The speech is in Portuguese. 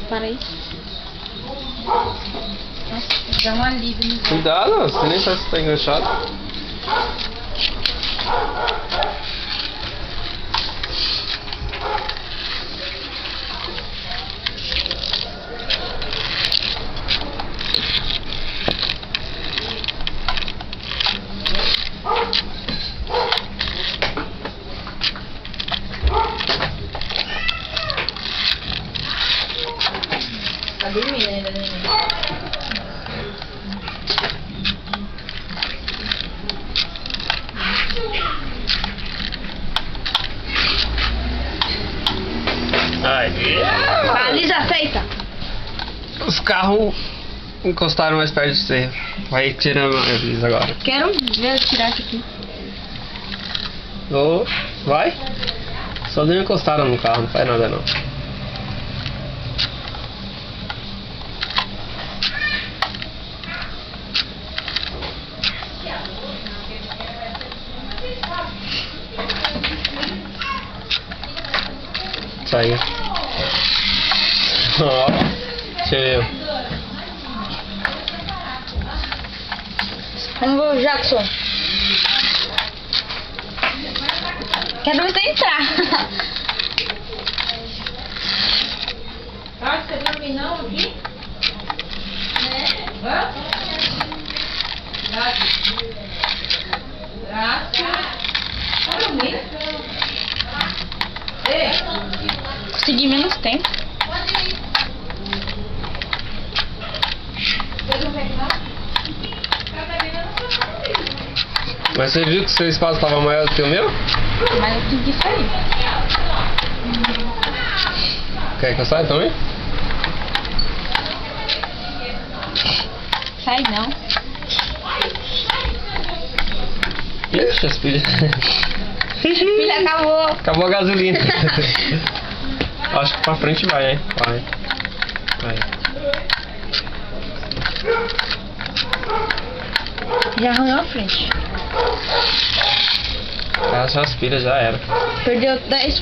Para aí. Nossa, dá um alívio no... Cuidado, você nem sabe se tá enganchado. Tá dormindo ainda, neném. Ai. Baliza feita. Os carros encostaram mais perto de você. Vai tirando eles agora. Quero ver tirar isso aqui. Ô, vai. Só não encostaram no carro, não faz nada não. Saiu. Ó, cheio. Vamos ver o Jackson. Quero ver você entrar. Ah, você vai dormir não aqui? Hã? Graça. Tá dormindo? Ei. Consegui menos tempo. Mas você viu que o seu espaço estava maior do que o meu? Mas eu consegui sair. Quer que eu saia também? Sai não. Ixi, as pilhas. Filha, acabou. Acabou a gasolina. Acho que pra frente vai, hein? Vai. Já arranhou a frente. As pilhas já era. Perdeu 10